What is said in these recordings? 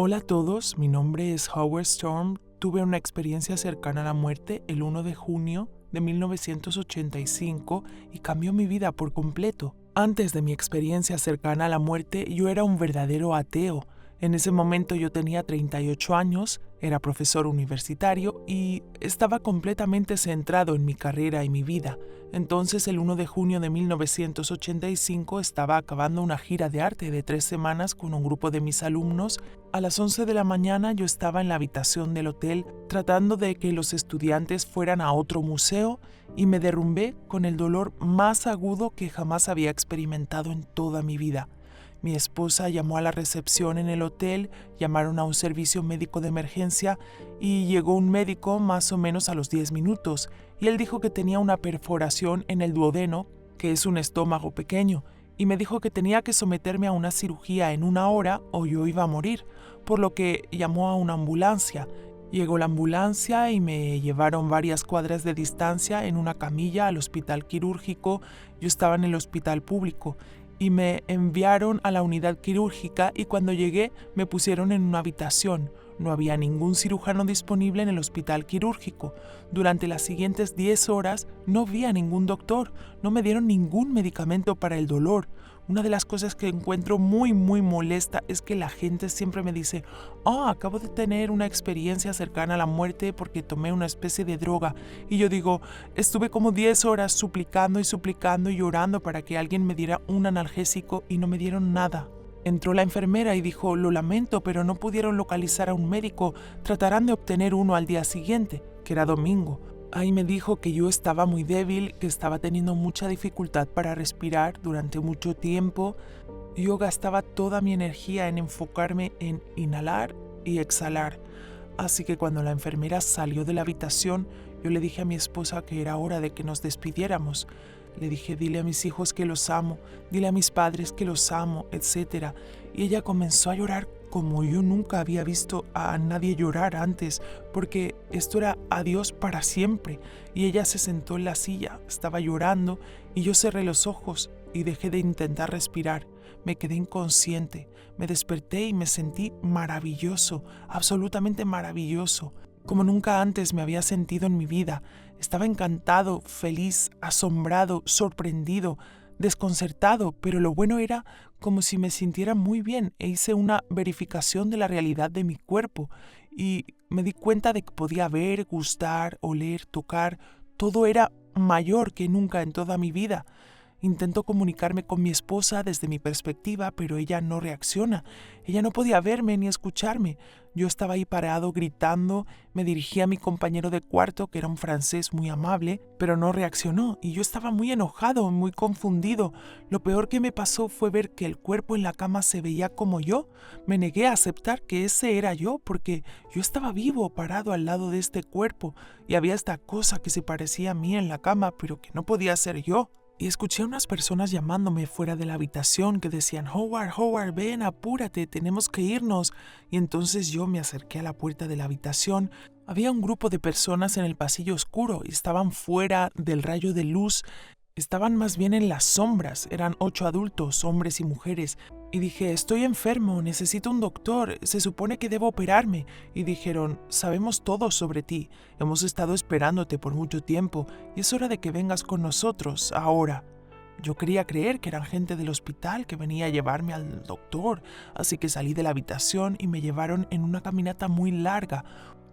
Hola a todos, mi nombre es Howard Storm. Tuve una experiencia cercana a la muerte el 1 de junio de 1985 y cambió mi vida por completo. Antes de mi experiencia cercana a la muerte, yo era un verdadero ateo. En ese momento yo tenía 38 años, era profesor universitario y estaba completamente centrado en mi carrera y mi vida. Entonces, el 1 de junio de 1985 estaba acabando una gira de arte de 3 semanas con un grupo de mis alumnos. A las 11 de la mañana yo estaba en la habitación del hotel tratando de que los estudiantes fueran a otro museo y me derrumbé con el dolor más agudo que jamás había experimentado en toda mi vida. Mi esposa llamó a la recepción en el hotel, llamaron a un servicio médico de emergencia y llegó un médico más o menos a los 10 minutos y él dijo que tenía una perforación en el duodeno, que es un estómago pequeño, y me dijo que tenía que someterme a una cirugía en 1 hora o yo iba a morir, por lo que llamó a una ambulancia. Llegó la ambulancia y me llevaron varias cuadras de distancia en una camilla al hospital quirúrgico. Yo estaba en el hospital público y me enviaron a la unidad quirúrgica y cuando llegué me pusieron en una habitación. No había ningún cirujano disponible en el hospital quirúrgico. Durante las siguientes 10 horas no vi a ningún doctor, no me dieron ningún medicamento para el dolor. Una de las cosas que encuentro muy molesta es que la gente siempre me dice: acabo de tener una experiencia cercana a la muerte porque tomé una especie de droga. Y yo digo, estuve como 10 horas suplicando y llorando para que alguien me diera un analgésico y no me dieron nada. Entró la enfermera y dijo: lo lamento, pero no pudieron localizar a un médico, tratarán de obtener uno al día siguiente, que era domingo. Ahí me dijo que yo estaba muy débil, que estaba teniendo mucha dificultad para respirar durante mucho tiempo. Yo gastaba toda mi energía en enfocarme en inhalar y exhalar. Así que cuando la enfermera salió de la habitación, yo le dije a mi esposa que era hora de que nos despidiéramos. Le dije: dile a mis hijos que los amo, dile a mis padres que los amo, etc. Y ella comenzó a llorar como yo nunca había visto a nadie llorar antes, porque esto era adiós para siempre. Y ella se sentó en la silla, estaba llorando, y yo cerré los ojos y dejé de intentar respirar. Me quedé inconsciente, me desperté y me sentí maravilloso, absolutamente maravilloso, como nunca antes me había sentido en mi vida. Estaba encantado, feliz, asombrado, sorprendido, desconcertado, pero lo bueno era como si me sintiera muy bien e hice una verificación de la realidad de mi cuerpo y me di cuenta de que podía ver, gustar, oler, tocar. Todo era mayor que nunca en toda mi vida. Intento comunicarme con mi esposa desde mi perspectiva, pero ella no reacciona. Ella no podía verme ni escucharme. Yo estaba ahí parado gritando, me dirigí a mi compañero de cuarto, que era un francés muy amable, pero no reaccionó, y yo estaba muy enojado, muy confundido. Lo peor que me pasó fue ver que el cuerpo en la cama se veía como yo. Me negué a aceptar que ese era yo, porque yo estaba vivo, parado al lado de este cuerpo, y había esta cosa que se parecía a mí en la cama, pero que no podía ser yo. Y escuché a unas personas llamándome fuera de la habitación que decían: Howard, ven, apúrate, tenemos que irnos. Y entonces yo me acerqué a la puerta de la habitación. Había un grupo de personas en el pasillo oscuro y estaban fuera del rayo de luz. Estaban más bien en las sombras. Eran 8 adultos, hombres y mujeres. Y dije: estoy enfermo, necesito un doctor, se supone que debo operarme. Y dijeron: sabemos todo sobre ti, hemos estado esperándote por mucho tiempo y es hora de que vengas con nosotros, ahora. Yo quería creer que eran gente del hospital que venía a llevarme al doctor, así que salí de la habitación y me llevaron en una caminata muy larga.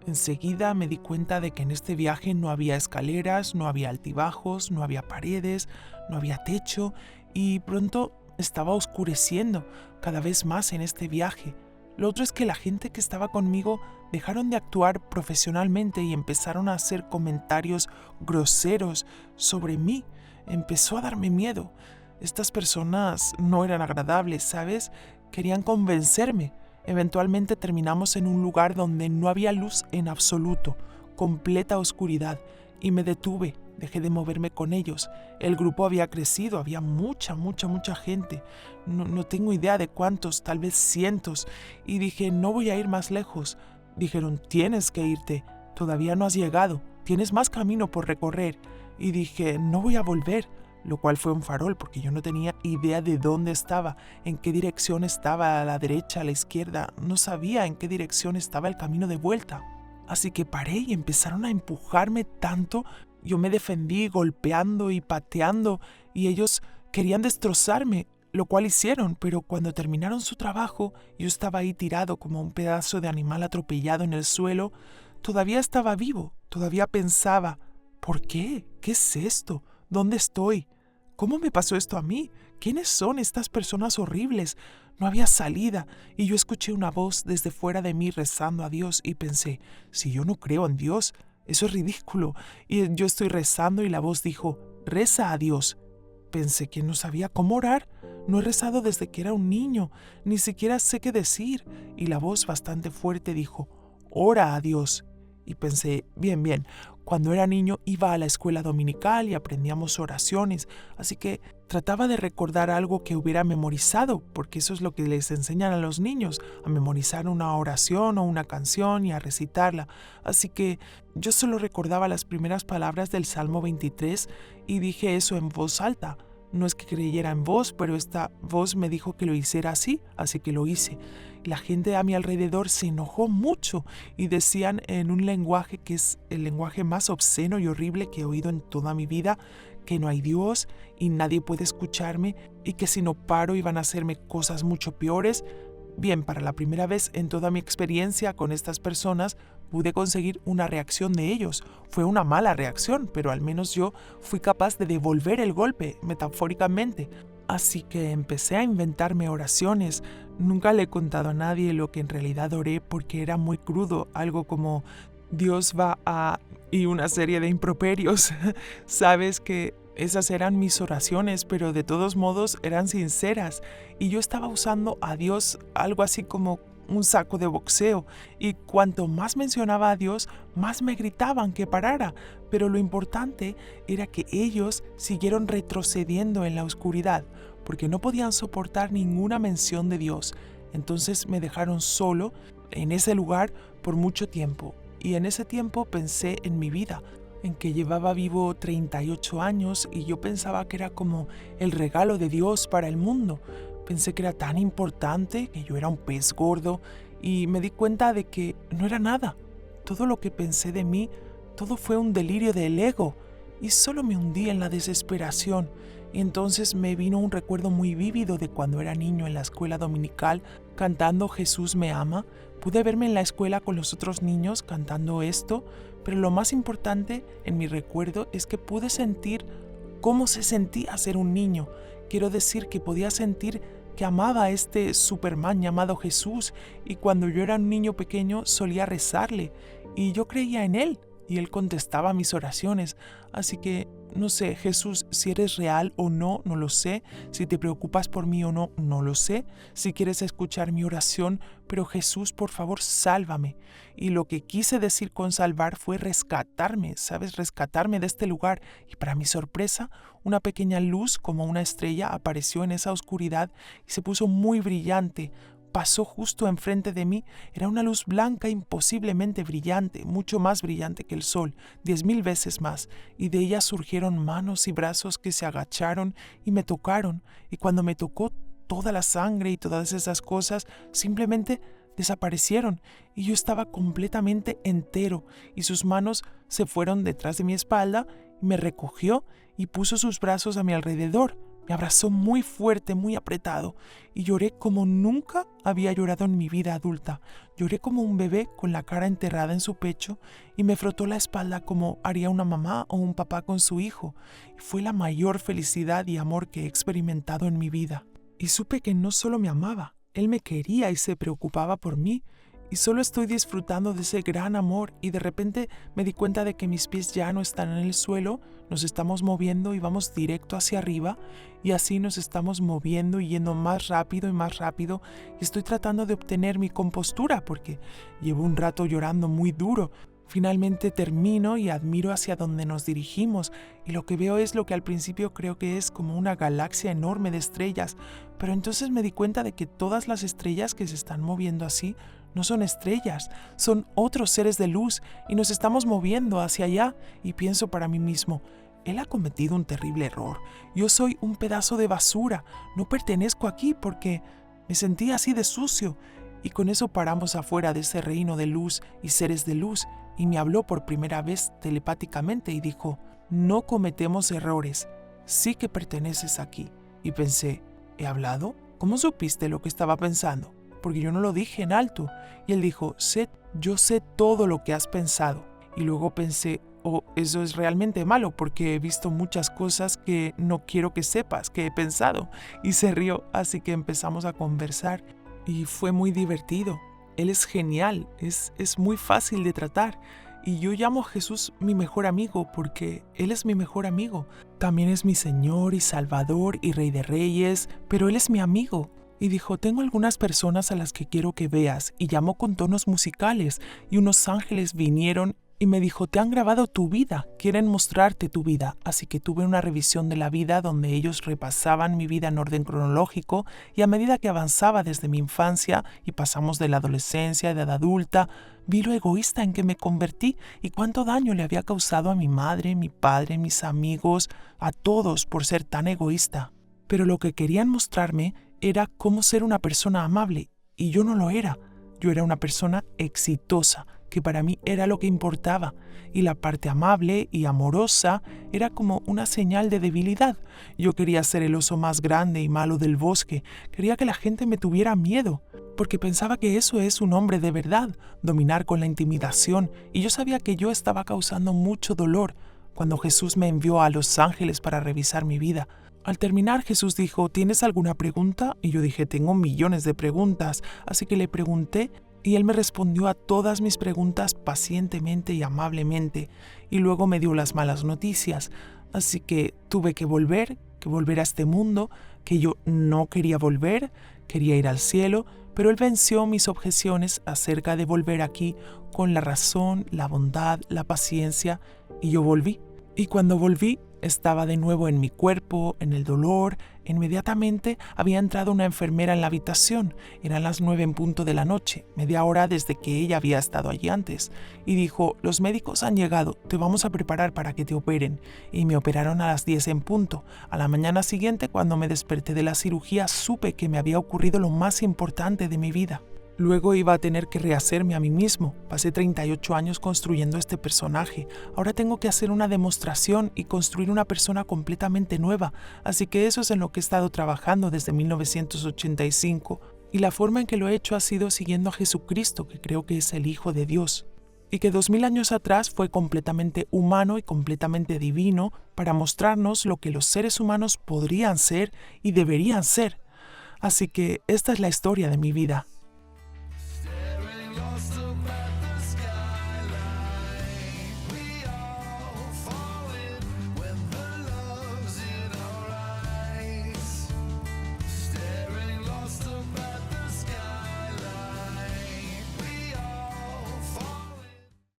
Enseguida me di cuenta de que en este viaje no había escaleras, no había altibajos, no había paredes, no había techo y pronto estaba oscureciendo cada vez más en este viaje. Lo otro es que la gente que estaba conmigo dejaron de actuar profesionalmente y empezaron a hacer comentarios groseros sobre mí. Empezó a darme miedo. Estas personas no eran agradables, ¿sabes? Querían convencerme. Eventualmente terminamos en un lugar donde no había luz en absoluto, completa oscuridad, y me detuve, dejé de moverme con ellos. El grupo había crecido, había mucha gente, no tengo idea de cuántos, tal vez cientos, y dije: no voy a ir más lejos. Dijeron: tienes que irte, todavía no has llegado, tienes más camino por recorrer. Y dije: no voy a volver. lo cual fue un farol porque yo no tenía idea de dónde estaba, en qué dirección estaba, a la derecha, a la izquierda, no sabía en qué dirección estaba el camino de vuelta. Así que paré y empezaron a empujarme tanto, yo me defendí golpeando y pateando y ellos querían destrozarme, lo cual hicieron, pero cuando terminaron su trabajo, yo estaba ahí tirado como un pedazo de animal atropellado en el suelo. Todavía estaba vivo, todavía pensaba, ¿por qué? ¿Qué es esto? ¿Dónde estoy? ¿Cómo me pasó esto a mí? ¿Quiénes son estas personas horribles? No había salida y yo escuché una voz desde fuera de mí rezando a Dios y pensé, si yo no creo en Dios, eso es ridículo. Y yo estoy rezando y la voz dijo, reza a Dios. Pensé que no sabía cómo orar. No he rezado desde que era un niño, ni siquiera sé qué decir. Y la voz bastante fuerte dijo, ora a Dios. Y pensé, bien, cuando era niño iba a la escuela dominical y aprendíamos oraciones, así que trataba de recordar algo que hubiera memorizado, porque eso es lo que les enseñan a los niños, a memorizar una oración o una canción y a recitarla. Así que yo solo recordaba las primeras palabras del Salmo 23 y dije eso en voz alta. No es que creyera en vos, pero esta voz me dijo que lo hiciera así que lo hice. La gente a mi alrededor se enojó mucho y decían en un lenguaje que es el lenguaje más obsceno y horrible que he oído en toda mi vida, que no hay Dios y nadie puede escucharme y que si no paro iban a hacerme cosas mucho peores. Bien, para la primera vez en toda mi experiencia con estas personas pude conseguir una reacción de ellos. Fue una mala reacción, pero al menos yo fui capaz de devolver el golpe, metafóricamente. Así que empecé a inventarme oraciones. Nunca le he contado a nadie lo que en realidad oré porque era muy crudo, algo como Dios va a... y una serie de improperios. Sabes que esas eran mis oraciones, pero de todos modos eran sinceras. Y yo estaba usando a Dios algo así como un saco de boxeo, y cuanto más mencionaba a Dios, más me gritaban que parara, pero lo importante era que ellos siguieron retrocediendo en la oscuridad, porque no podían soportar ninguna mención de Dios. Entonces me dejaron solo en ese lugar por mucho tiempo, y en ese tiempo pensé en mi vida, en que llevaba vivo 38 años y yo pensaba que era como el regalo de Dios para el mundo. Pensé que era tan importante, que yo era un pez gordo, y me di cuenta de que no era nada. Todo lo que pensé de mí, todo fue un delirio del ego, y solo me hundí en la desesperación. Y entonces me vino un recuerdo muy vívido de cuando era niño en la escuela dominical, cantando Jesús me ama. Pude verme en la escuela con los otros niños cantando esto, pero lo más importante en mi recuerdo es que pude sentir cómo se sentía ser un niño. Quiero decir que podía sentir que amaba a este Superman llamado Jesús, y cuando yo era un niño pequeño solía rezarle y yo creía en él y él contestaba mis oraciones. Así que no sé, Jesús, si eres real o no, no lo sé. Si te preocupas por mí o no, no lo sé. Si quieres escuchar mi oración, pero Jesús, por favor, sálvame. Y lo que quise decir con salvar fue rescatarme, ¿sabes? Rescatarme de este lugar. Y para mi sorpresa, una pequeña luz como una estrella apareció en esa oscuridad y se puso muy brillante. Pasó justo enfrente de mí. Era una luz blanca imposiblemente brillante, mucho más brillante que el sol, 10,000 veces más, y de ella surgieron manos y brazos que se agacharon y me tocaron, y cuando me tocó, toda la sangre y todas esas cosas simplemente desaparecieron, y yo estaba completamente entero, y sus manos se fueron detrás de mi espalda, y me recogió y puso sus brazos a mi alrededor. Me abrazó muy fuerte, muy apretado, y lloré como nunca había llorado en mi vida adulta. Lloré como un bebé con la cara enterrada en su pecho y me frotó la espalda como haría una mamá o un papá con su hijo. Y fue la mayor felicidad y amor que he experimentado en mi vida. Y supe que no solo me amaba, él me quería y se preocupaba por mí. Y solo estoy disfrutando de ese gran amor, y de repente me di cuenta de que mis pies ya no están en el suelo, nos estamos moviendo y vamos directo hacia arriba, y así nos estamos moviendo y yendo más rápido, y estoy tratando de obtener mi compostura porque llevo un rato llorando muy duro. Finalmente termino y admiro hacia donde nos dirigimos, y lo que veo es lo que al principio creo que es como una galaxia enorme de estrellas, pero entonces me di cuenta de que todas las estrellas que se están moviendo así no son estrellas, son otros seres de luz, y nos estamos moviendo hacia allá, y pienso para mí mismo, él ha cometido un terrible error. Yo soy un pedazo de basura, no pertenezco aquí porque me sentí así de sucio. Y con eso paramos afuera de ese reino de luz y seres de luz, y me habló por primera vez telepáticamente y dijo, no cometemos errores, sí que perteneces aquí. Y pensé, ¿he hablado? ¿Cómo supiste lo que estaba pensando? Porque yo no lo dije en alto. Y él dijo, yo sé todo lo que has pensado. Y luego pensé, oh, eso es realmente malo porque he visto muchas cosas que no quiero que sepas que he pensado. Y se rió, así que empezamos a conversar y fue muy divertido. Él es genial, es muy fácil de tratar. Y yo llamo a Jesús mi mejor amigo porque Él es mi mejor amigo. También es mi Señor y Salvador y Rey de Reyes, pero Él es mi amigo. Y dijo, tengo algunas personas a las que quiero que veas. Y llamó con tonos musicales y unos ángeles vinieron y me dijo, te han grabado tu vida, quieren mostrarte tu vida. Así que tuve una revisión de la vida donde ellos repasaban mi vida en orden cronológico y a medida que avanzaba desde mi infancia y pasamos de la adolescencia, de edad adulta, vi lo egoísta en que me convertí y cuánto daño le había causado a mi madre, mi padre, mis amigos, a todos por ser tan egoísta. Pero lo que querían mostrarme era cómo ser una persona amable y yo no lo era. Yo era una persona exitosa, que para mí era lo que importaba, y la parte amable y amorosa era como una señal de debilidad. Yo quería ser el oso más grande y malo del bosque, quería que la gente me tuviera miedo, porque pensaba que eso es un hombre de verdad, dominar con la intimidación, y yo sabía que yo estaba causando mucho dolor cuando Jesús me envió a los ángeles para revisar mi vida. Al terminar, Jesús dijo, ¿tienes alguna pregunta? Y yo dije, tengo millones de preguntas, así que le pregunté, y él me respondió a todas mis preguntas pacientemente y amablemente, y luego me dio las malas noticias. Así que tuve que volver a este mundo, que yo no quería volver, quería ir al cielo, pero él venció mis objeciones acerca de volver aquí con la razón, la bondad, la paciencia, y yo volví. Y cuando volví, estaba de nuevo en mi cuerpo, en el dolor. Inmediatamente había entrado una enfermera en la habitación. Eran las 9 en punto de la noche, media hora desde que ella había estado allí antes. Y dijo, los médicos han llegado, te vamos a preparar para que te operen. Y me operaron a las 10 en punto. A la mañana siguiente, cuando me desperté de la cirugía, supe que me había ocurrido lo más importante de mi vida. Luego iba a tener que rehacerme a mí mismo. Pasé 38 años construyendo este personaje. Ahora tengo que hacer una demostración y construir una persona completamente nueva. Así que eso es en lo que he estado trabajando desde 1985. Y la forma en que lo he hecho ha sido siguiendo a Jesucristo, que creo que es el Hijo de Dios. Y que 2000 años atrás fue completamente humano y completamente divino para mostrarnos lo que los seres humanos podrían ser y deberían ser. Así que esta es la historia de mi vida.